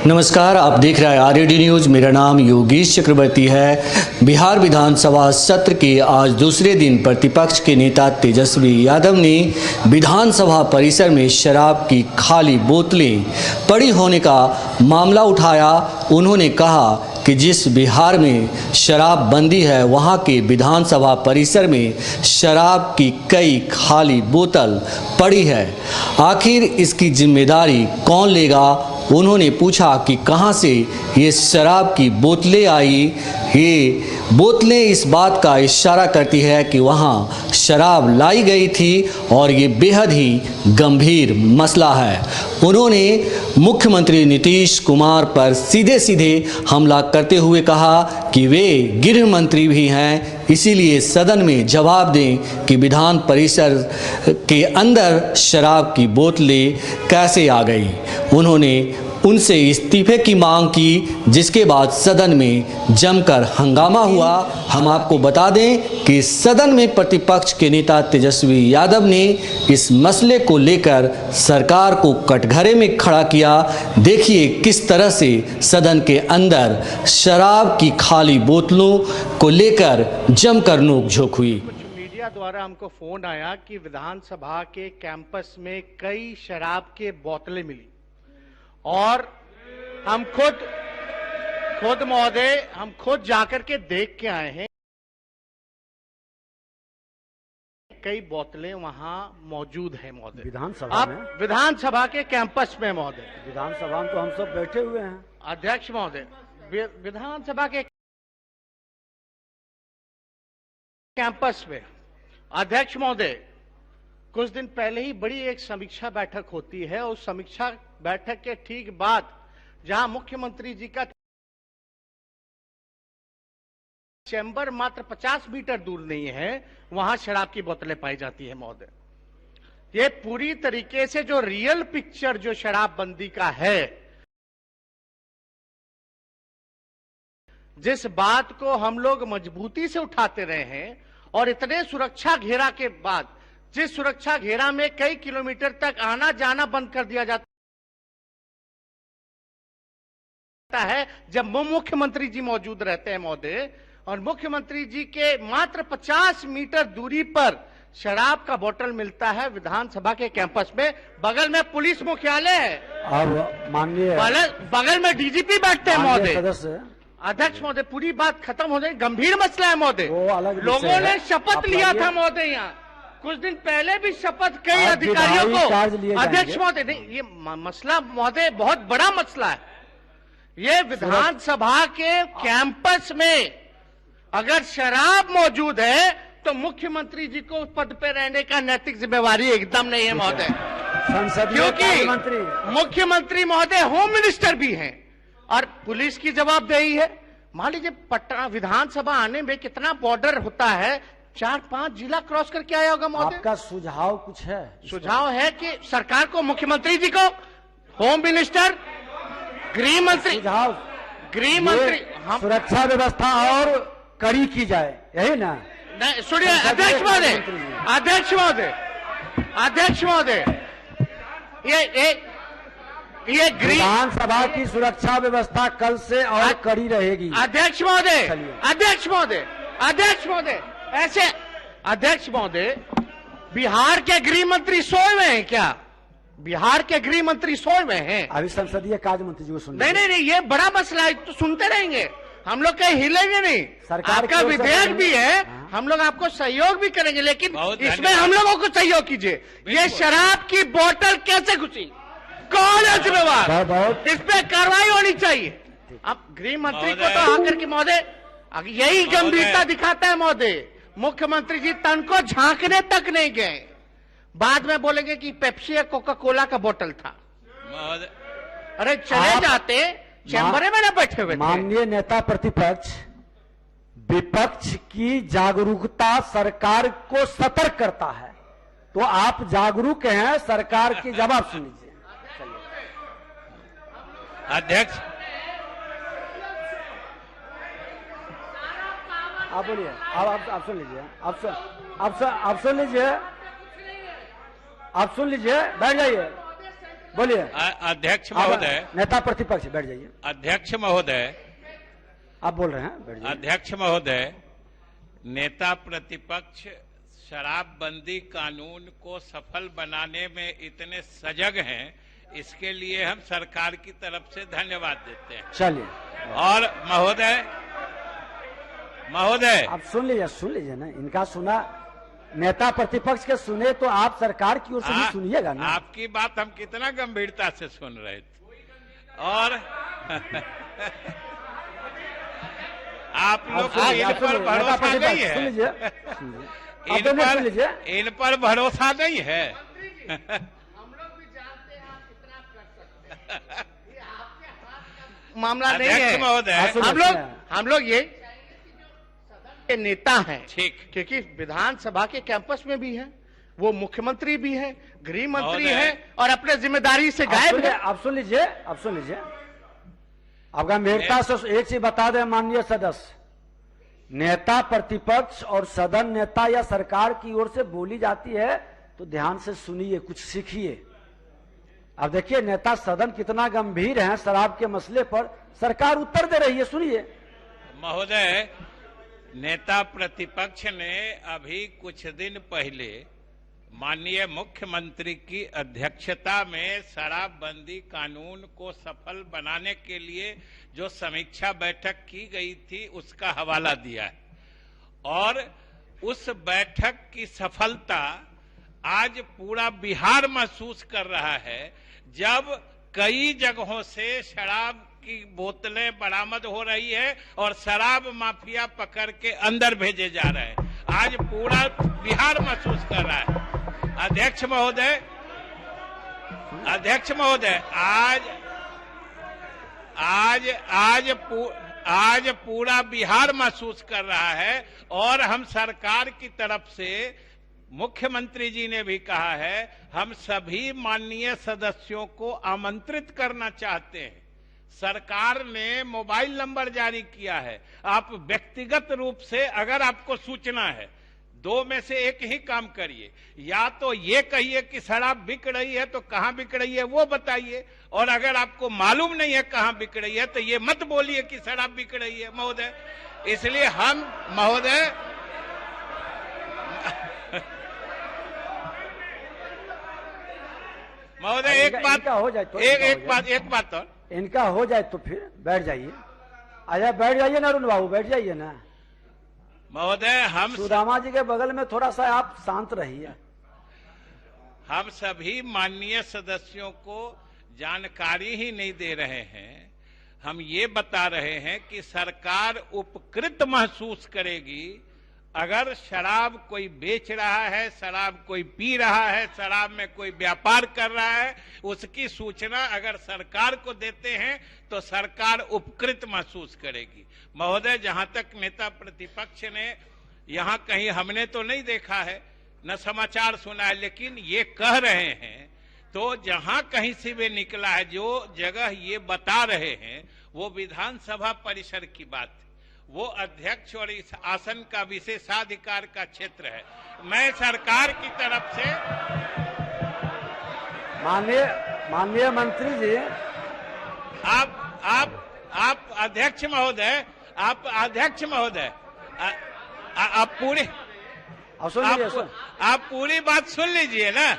नमस्कार, आप देख रहे हैं आरएडी न्यूज़। मेरा नाम योगेश चक्रवर्ती है। बिहार विधानसभा सत्र के आज दूसरे दिन प्रतिपक्ष के नेता तेजस्वी यादव ने विधानसभा परिसर में शराब की खाली बोतलें पड़ी होने का मामला उठाया। उन्होंने कहा कि जिस बिहार में शराब बंदी है, वहाँ के विधानसभा परिसर में शराब की कई खाली बोतल पड़ी है। आखिर इसकी जिम्मेदारी कौन लेगा? उन्होंने पूछा कि कहां से ये शराब की बोतलें आई। ये बोतलें इस बात का इशारा करती है कि वहां शराब लाई गई थी और ये बेहद ही गंभीर मसला है। उन्होंने मुख्यमंत्री नीतीश कुमार पर सीधे सीधे हमला करते हुए कहा कि वे गृह मंत्री भी हैं, इसीलिए सदन में जवाब दें कि विधान परिसर के अंदर शराब की बोतलें कैसे आ गई। उन्होंने उनसे इस्तीफे की मांग की, जिसके बाद सदन में जमकर हंगामा हुआ। हम आपको बता दें कि सदन में प्रतिपक्ष के नेता तेजस्वी यादव ने इस मसले को लेकर सरकार को कटघरे में खड़ा किया। देखिए किस तरह से सदन के अंदर शराब की खाली बोतलों को लेकर जमकर नोकझोंक हुई। मीडिया द्वारा हमको फोन आया कि विधानसभा के कैंपस में कई शराब के बोतलें मिली और हम खुद महोदय हम खुद जाकर के देख के आए हैं। कई बोतलें वहां मौजूद है महोदय। विधानसभा में? विधानसभा के कैंपस में महोदय। विधानसभा में तो हम सब बैठे हुए हैं। अध्यक्ष महोदय, विधानसभा के कैंपस में अध्यक्ष महोदय, कुछ दिन पहले ही बड़ी एक समीक्षा बैठक होती है। उस समीक्षा बैठक के ठीक बाद जहां मुख्यमंत्री जी का चैम्बर मात्र 50 मीटर दूर नहीं है, वहां शराब की बोतलें पाई जाती है महोदय। ये पूरी तरीके से जो रियल पिक्चर जो शराबबंदी का है, जिस बात को हम लोग मजबूती से उठाते रहे हैं और इतने सुरक्षा घेरा के बाद, जिस सुरक्षा घेरा में कई किलोमीटर तक आना जाना बंद कर दिया जाता है जब मुख्यमंत्री जी मौजूद रहते हैं महोदय, और मुख्यमंत्री जी के मात्र 50 मीटर दूरी पर शराब का बोतल मिलता है विधानसभा के कैंपस में। बगल में पुलिस मुख्यालय है, अब माननीय बगल में डीजीपी बैठते हैं महोदय। सदस्य अध्यक्ष महोदय, पूरी बात खत्म हो जाए। गंभीर मसला है महोदय। लोगों ने शपथ लिया था महोदय, यहाँ कुछ दिन पहले भी शपथ कई अधिकारियों को। अध्यक्ष महोदय, नहीं, ये मसला महोदय बहुत बड़ा मसला है। ये विधानसभा के कैंपस में अगर शराब मौजूद है तो मुख्यमंत्री जी को पद पे रहने का नैतिक जिम्मेवारी एकदम नहीं है महोदय, क्योंकि मुख्यमंत्री महोदय होम मिनिस्टर भी हैं और पुलिस की जवाबदेही है। मान लीजिए पटना विधानसभा आने में कितना बॉर्डर होता है, 4-5 जिला क्रॉस करके आया होगा महोदय। आपका सुझाव कुछ है? सुझाव है कि सरकार को, मुख्यमंत्री जी को, होम मिनिस्टर, गृह मंत्री, हम सुरक्षा व्यवस्था और कड़ी की जाए, यही ना? नहीं, सुनिए अध्यक्ष महोदय, ये विधानसभा की सुरक्षा व्यवस्था कल से और कड़ी रहेगी। अध्यक्ष महोदय, बिहार के गृह मंत्री सोए हुए हैं क्या? बिहार के गृह मंत्री सोए हुए हैं? अभी संसदीय कार्य मंत्री जी को सुन। नहीं, ये बड़ा मसला है, तो सुनते रहेंगे हम लोग, कहीं हिलेंगे नहीं। सरकार का विधेयक भी है, हम लोग आपको सहयोग भी करेंगे, लेकिन इसमें हम लोगों को सहयोग कीजिए। ये शराब की बोतल कैसे घुसी, कौन है जिम्मेवार? इस पे कार्रवाई होनी चाहिए। अब गृह मंत्री को तो आकर के महोदय यही गंभीरता दिखाता है महोदय। मुख्यमंत्री जी तन को झांकने तक नहीं गए, बाद में बोलेंगे कि पेप्सी या कोका कोला का बोतल था। अरे चले जाते, चैम्बर में ना बैठे हुए। माननीय नेता प्रतिपक्ष, विपक्ष की जागरूकता सरकार को सतर्क करता है, तो आप जागरूक हैं, सरकार की जवाब सुन लीजिए। अध्यक्ष, आप बोलिए। आप सुन लीजिए। आप सुन लीजिए, बैठ जाइए। बोलिए। अध्यक्ष महोदय, नेता प्रतिपक्ष बैठ जाइए। अध्यक्ष महोदय, आप बोल रहे हैं, बैठ जाइए। अध्यक्ष महोदय, नेता प्रतिपक्ष शराबबंदी कानून को सफल बनाने में इतने सजग हैं, इसके लिए हम सरकार की तरफ से धन्यवाद देते हैं। चलिए, और महोदय आप सुन लीजिए ना, इनका सुना, नेता प्रतिपक्ष के सुने तो आप सरकार की ओर से भी सुनिएगा ना। आपकी बात हम कितना गंभीरता से सुन रहे थे। और आप लोग को इन पर भरोसा नहीं है, इन पर भरोसा नहीं है। मामला नहीं अध्यक्ष है महोदय, हम लोग ये के नेता हैं, ठीक, क्योंकि विधानसभा के कैंपस में भी है, वो मुख्यमंत्री भी है, गृह मंत्री महोदय, है, और अपने जिम्मेदारी से गायब है। आप सुन लीजिए, आप गंभीरता से एक चीज बता दें माननीय सदस्य, नेता प्रतिपक्ष और सदन नेता या सरकार की ओर से बोली जाती है तो ध्यान से सुनिए, कुछ सीखिए। अब देखिए नेता सदन कितना गंभीर है शराब के मसले पर, सरकार उत्तर दे रही है, सुनिए। महोदय, नेता प्रतिपक्ष ने अभी कुछ दिन पहले माननीय मुख्यमंत्री की अध्यक्षता में शराबबंदी कानून को सफल बनाने के लिए जो समीक्षा बैठक की गई थी उसका हवाला दिया है, और उस बैठक की सफलता आज पूरा बिहार महसूस कर रहा है, जब कई जगहों से शराब की बोतलें बरामद हो रही है और शराब माफिया पकड़ के अंदर भेजे जा रहे हैं। आज पूरा बिहार महसूस कर रहा है। अध्यक्ष महोदय, आज पूरा बिहार महसूस कर रहा है, और हम सरकार की तरफ से, मुख्यमंत्री जी ने भी कहा है, हम सभी माननीय सदस्यों को आमंत्रित करना चाहते हैं। सरकार ने मोबाइल नंबर जारी किया है, आप व्यक्तिगत रूप से अगर आपको सूचना है, दो में से एक ही काम करिए, या तो ये कहिए कि शराब बिक रही है तो कहां बिक रही है वो बताइए, और अगर आपको मालूम नहीं है कहां बिक रही है तो ये मत बोलिए कि शराब बिक रही है महोदय। इसलिए हम महोदय एक बात हो जाए तो एक बात और इनका हो जाए तो फिर बैठ जाइए। आजा बैठ जाइए ना अरुण बाबू, बैठ जाइए ना महोदय। हम सुदामा जी के बगल में थोड़ा सा आप शांत रहिए। हम सभी माननीय सदस्यों को जानकारी ही नहीं दे रहे हैं, हम ये बता रहे हैं कि सरकार उपकृत महसूस करेगी अगर शराब कोई बेच रहा है, शराब कोई पी रहा है, शराब में कोई व्यापार कर रहा है, उसकी सूचना अगर सरकार को देते हैं तो सरकार उपकृत महसूस करेगी। महोदय, जहां तक नेता प्रतिपक्ष ने, यहां कहीं हमने तो नहीं देखा है, न समाचार सुना है, लेकिन ये कह रहे हैं, तो जहां कहीं से भी निकला है, जो जगह ये बता रहे हैं वो विधानसभा परिसर की बात है, वो अध्यक्ष और इस आसन का विशेषाधिकार का क्षेत्र है। मैं सरकार की तरफ से माननीय मंत्री जी, आप अध्यक्ष महोदय, आप पूरी बात सुन लीजिए ना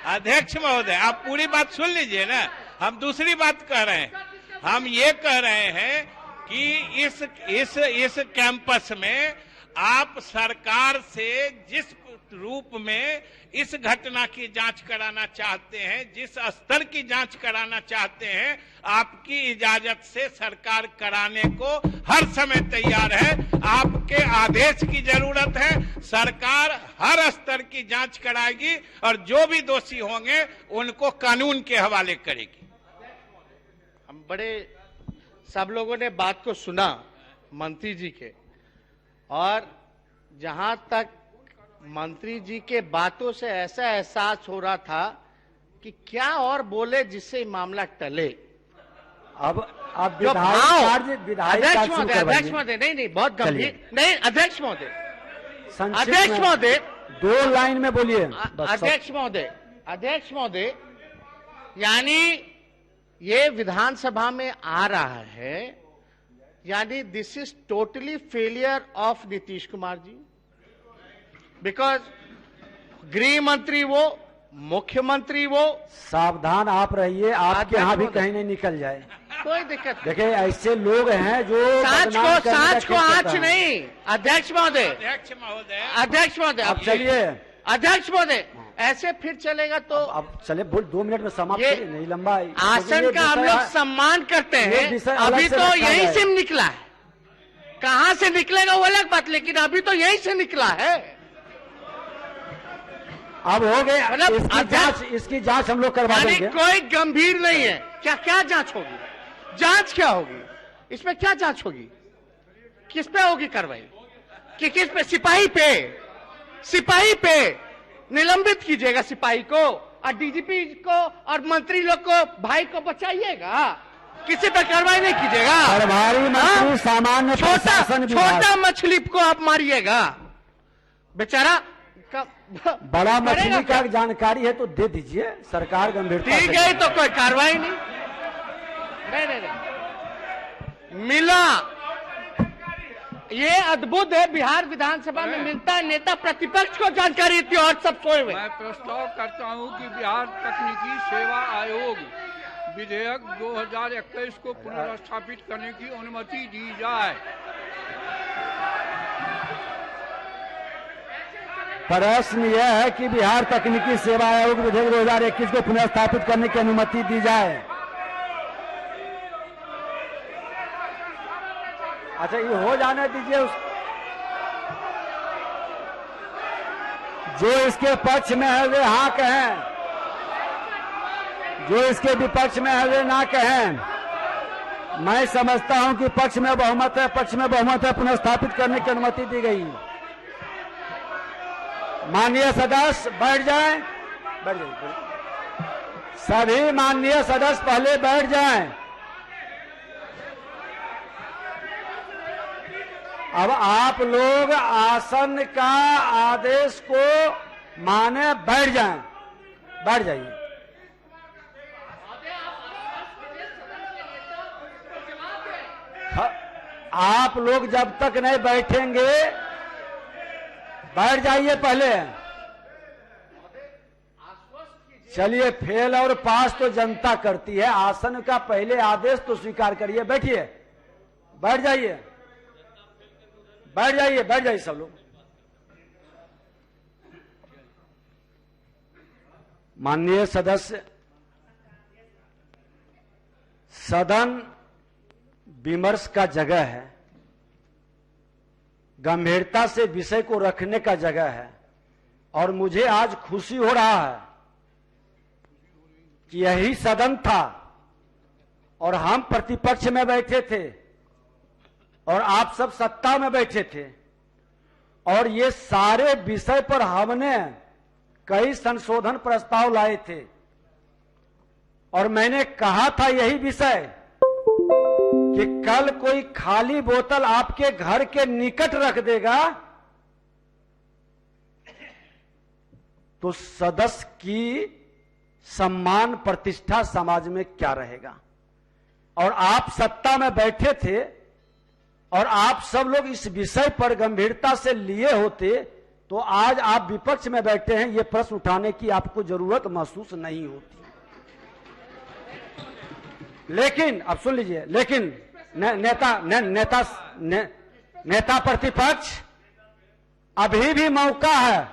अध्यक्ष महोदय, आप पूरी बात सुन लीजिए ना। हम दूसरी बात कह रहे हैं, हम ये कह रहे हैं कि इस कैंपस में आप सरकार से जिस रूप में इस घटना की जांच कराना चाहते हैं, जिस स्तर की जांच कराना चाहते हैं, आपकी इजाजत से सरकार कराने को हर समय तैयार है। आपके आदेश की जरूरत है, सरकार हर स्तर की जांच कराएगी और जो भी दोषी होंगे उनको कानून के हवाले करेगी। हम बड़े सब लोगों ने बात को सुना मंत्री जी के, और जहां तक मंत्री जी के बातों से ऐसा एहसास हो रहा था कि क्या और बोले जिससे मामला टले। अब अध्यक्ष महोदय, नहीं बहुत गंभीर, नहीं अध्यक्ष महोदय, 2 लाइन में बोलिए। अध्यक्ष महोदय, यानी ये विधानसभा में आ रहा है, यानी this is totally failure of Nitish Kumar ji, because गृह मंत्री वो, मुख्यमंत्री वो, सावधान आप रहिए, आपके यहाँ भी अध्यक्ष कहीं नहीं निकल जाए। कोई दिक्कत नहीं। देखिए ऐसे लोग हैं जो सांच को आंच नहीं। अध्यक्ष महोदय, अध्यक्ष महोदय, अध्यक्ष महोदय, अब चलिए, अध्यक्ष महोदय, ऐसे फिर चलेगा तो अब चले बोल 2 मिनट में समाप्त ये करिए, नहीं लंबा है। आसन का हम लोग सम्मान करते ये हैं। विषय अलग अभी से तो रखा यहीं जाए। से निकला है, कहां से निकलेगा वो अलग बात, लेकिन अभी तो यहीं से निकला है। अब हो गए, मतलब इसकी जांच हम लोग करवा यानी देंगे। कोई गंभीर नहीं है। क्या जांच होगी? जांच क्या होगी? इसमें क्या जांच होगी? किस पे होगी कार्रवाई? कि किस पे? सिपाही पे निलंबित कीजिएगा सिपाही को, और डीजीपी को और मंत्री लोग को, भाई को बचाइएगा, किसी पे कार्रवाई नहीं कीजिएगा। प्रभारी मंत्री सामान्य प्रशासन विभाग। छोटा मछली को आप मारिएगा, बेचारा बड़ा मछली का जानकारी है तो दे दीजिए, सरकार गंभीरता दी से गई तो कोई कार्रवाई नहीं। मिला, ये अद्भुत है, बिहार विधानसभा में मिलता है, नेता प्रतिपक्ष को जानकारी थी और सब सोए हुए। मैं प्रस्ताव करता हूं कि बिहार तकनीकी सेवा आयोग विधेयक 2021 को पुनर्स्थापित करने की अनुमति दी जाए। प्रश्न यह है कि बिहार तकनीकी सेवा आयोग विधेयक 2021 को पुनर्स्थापित करने की अनुमति दी जाए। अच्छा, ये हो जाने दीजिए। जो इसके पक्ष में है वे हाँ कहें, जो इसके विपक्ष में है वे ना कहें। मैं समझता हूं कि पक्ष में बहुमत है, पुनर्स्थापित करने की अनुमति दी गई। माननीय सदस्य बैठ जाएं, सभी माननीय सदस्य पहले बैठ जाएं। अब आप लोग आसन का आदेश को माने बैठ जाएं, बैठ जाइए। आप लोग जब तक नहीं बैठेंगे, बैठ जाइए पहले। चलिए, फेल और पास तो जनता करती है, आसन का पहले आदेश तो स्वीकार करिए। बैठिए, बैठ जाइए, बैठ जाइए, बैठ जाइए सब लोग। माननीय सदस्य, सदन विमर्श का जगह है, गंभीरता से विषय को रखने का जगह है, और मुझे आज खुशी हो रहा है कि यही सदन था और हम प्रतिपक्ष में बैठे थे और आप सब सत्ता में बैठे थे, और ये सारे विषय पर हमने कई संशोधन प्रस्ताव लाए थे, और मैंने कहा था यही विषय कि कल कोई खाली बोतल आपके घर के निकट रख देगा तो सदस्य की सम्मान प्रतिष्ठा समाज में क्या रहेगा। और आप सत्ता में बैठे थे और आप सब लोग इस विषय पर गंभीरता से लिए होते तो आज आप विपक्ष में बैठे हैं, ये प्रश्न उठाने की आपको जरूरत महसूस नहीं होती। लेकिन अब सुन लीजिए, लेकिन नेता प्रतिपक्ष, अभी भी मौका है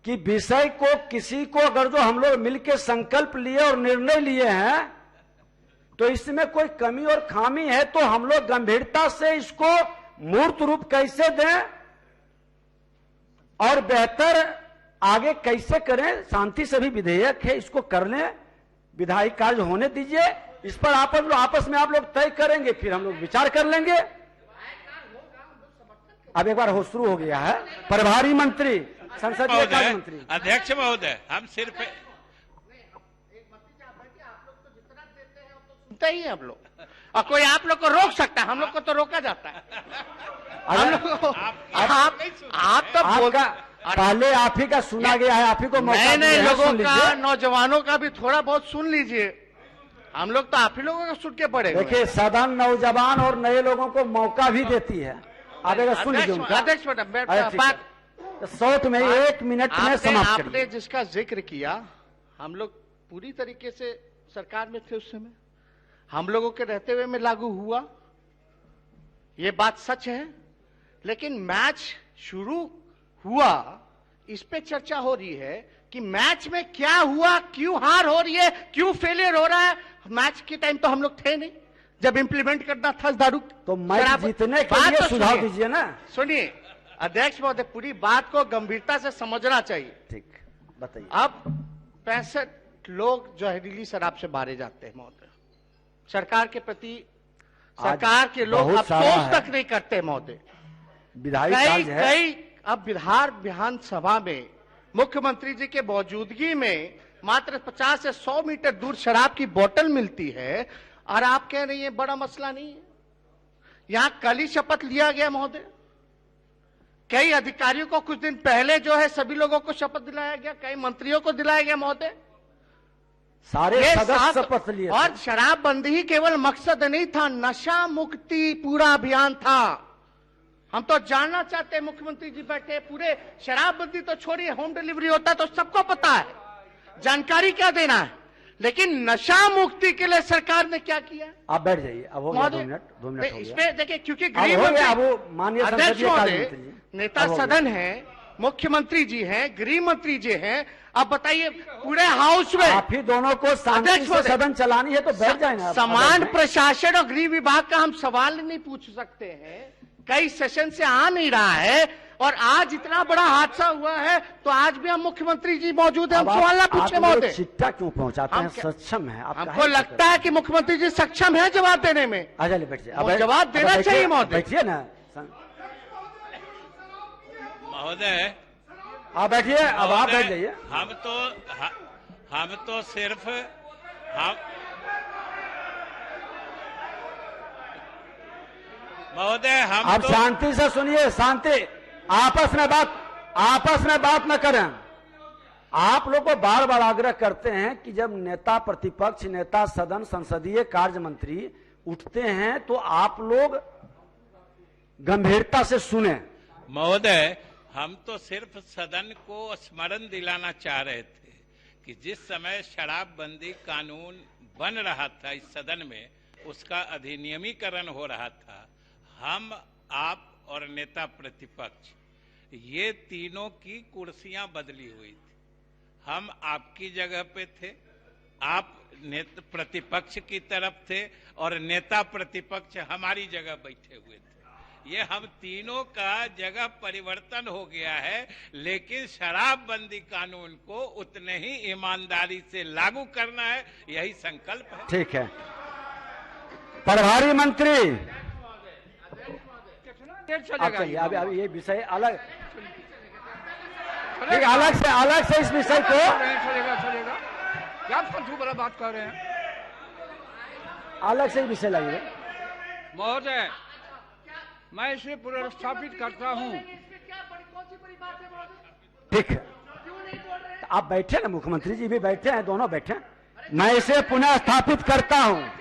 कि विषय को किसी को, अगर जो हम लोग मिलकर संकल्प लिए और निर्णय लिए हैं तो इसमें कोई कमी और खामी है तो हम लोग गंभीरता से इसको मूर्त रूप कैसे दें और बेहतर आगे कैसे करें। शांति से भी विधेयक है, इसको कर लें, विधायी कार्य होने दीजिए, इस पर आपस में आप लोग तय करेंगे, फिर हम लोग विचार कर लेंगे। अब एक बार हो शुरू हो गया है। प्रभारी मंत्री, संसदीय कार्य मंत्री, अध्यक्ष महोदय, हम सिर्फ सुनते ही हम लोग, और कोई आप लोग को रोक सकता है, हम लोग को तो रोका जाता है। हम लोग को आप तो पहले आप ही का सुना गया है, आप ही को मौका नए नए दिया है, लोगों सुन का, लीजिए। नौजवानों का भी थोड़ा बहुत सुन लीजिए। हम लोग तो आप ही लोगों को सुन के पड़े हुए हैं। देखिए, सदन नौजवान और नए लोगों को मौका भी देती है। आप एक सुन लीजिए उनका। अध्यक्ष मैडम, अरे ठीक है। तो शॉर्ट में 1 मिनट में समाप्त आपने करिए। जिसका जिक्र किया, हम लोग पूरी तरीके से सरकार में थे उस समय, हम लोगों के रहते हुए में लागू हुआ, ये बात सच है। लेकिन मैच शुरू हुआ, इस पे चर्चा हो रही है कि मैच में क्या हुआ, क्यों हार हो रही है, क्यों फेलियर हो रहा है। मैच के टाइम तो हम लोग थे नहीं, जब इंप्लीमेंट करना था दारू। तो मैच जीतने के लिए सुझाव दीजिए ना। सुनिए अध्यक्ष महोदय, पूरी बात को गंभीरता से समझना चाहिए। ठीक, बताइए। अब 65 लोग जहरीली शराब से मारे जाते हैं महोदय। सरकार के प्रति सरकार के लोग बहुत सारा अफसोस है। तक नहीं करते महोदय। विधायी कई कार्य है। कई अब बिहार विधानसभा में मुख्यमंत्री जी के मौजूदगी में मात्र 50 से 100 मीटर दूर शराब की बोतल मिलती है, और आप कह रही हैं बड़ा मसला नहीं है। यहां कल ही शपथ लिया गया महोदय, कई अधिकारियों को कुछ दिन पहले जो है सभी लोगों को शपथ दिलाया गया, कई मंत्रियों को दिलाया गया महोदय। सारे ये सदस्य साथ- शपथ लिए थे। और शराबबंदी ही केवल मकसद नहीं था, नशा मुक्ति पूरा अभियान था। हम तो जानना चाहते हैं, मुख्यमंत्री जी बैठे पूरे, शराबबंदी तो छोड़िए, होम डिलीवरी होता तो सबको पता है, जानकारी क्या देना है। लेकिन नशा मुक्ति के लिए सरकार ने क्या किया? आप बैठ जाइए, अब हो गया 2 मिनट हो गया। इसमें देखिए, क्योंकि अब गृह हो गया, मंत्री, अब वो माननीय अध्यक्ष संसदीय कार्य महोदय, मंत्री जी। नेता अब हो गया। सदन है, मुख्यमंत्री जी हैं, गृह मंत्री जी हैं। अब बताइए पूरे हाउस में आप ही दोनों को शांति अध्यक्ष से महोदय, सदन चलानी है तो बैठ जाए ना। समान बैठ प्रशासन और गृह विभाग का हम सवाल नहीं पूछ सकते हैं, कई सेशन से आ नहीं रहा है, और आज इतना बड़ा हादसा हुआ है तो आज भी हम मुख्यमंत्री जी मौजूद है, हम सवाल ना पूछे महोदय। चिट्टा क्यों पहुंचाते हम हैं? क्या- सक्षम है आप? हमको लगता है कि मुख्यमंत्री जी सक्षम है जवाब देने में। आजा ले बैठ जाइए। वो जवाब देना चाहिए महोदय। बैठिए ना, महोदय, आप बैठिए। अब आप बैठ जाइए। हम तो सिर्फ हम महोदय, हम आप तो शांति से सुनिए, शांति। आपस में बात न करें। आप लोग को बार बार आग्रह करते हैं कि जब नेता प्रतिपक्ष, नेता सदन, संसदीय कार्य मंत्री उठते हैं तो आप लोग गंभीरता से सुने। महोदय, हम तो सिर्फ सदन को स्मरण दिलाना चाह रहे थे कि जिस समय शराबबंदी कानून बन रहा था इस सदन में, उसका अधिनियमीकरण हो रहा था, हम, आप और नेता प्रतिपक्ष, ये तीनों की कुर्सियां बदली हुई थी। हम आपकी जगह पे थे, आप प्रतिपक्ष की तरफ थे, और नेता प्रतिपक्ष हमारी जगह बैठे हुए थे। ये हम तीनों का जगह परिवर्तन हो गया है, लेकिन शराबबंदी कानून को उतने ही ईमानदारी से लागू करना है, यही संकल्प है। ठीक है। प्रभारी मंत्री, देर आप चलेगा चलिए। ये। अभी ये विषय अलग, चलेगा। एक अलग से इस विषय को चलेगा। क्या फालतू बड़ा बात कर रहे हैं अलग से विषय लगे। महोदय? मैं इसे पुनर्स्थापित करता हूं। ठीक है, तो आप बैठे ना, मुख्यमंत्री जी भी बैठे हैं, दोनों बैठे हैं। मैं इसे पुनः स्थापित करता हूं।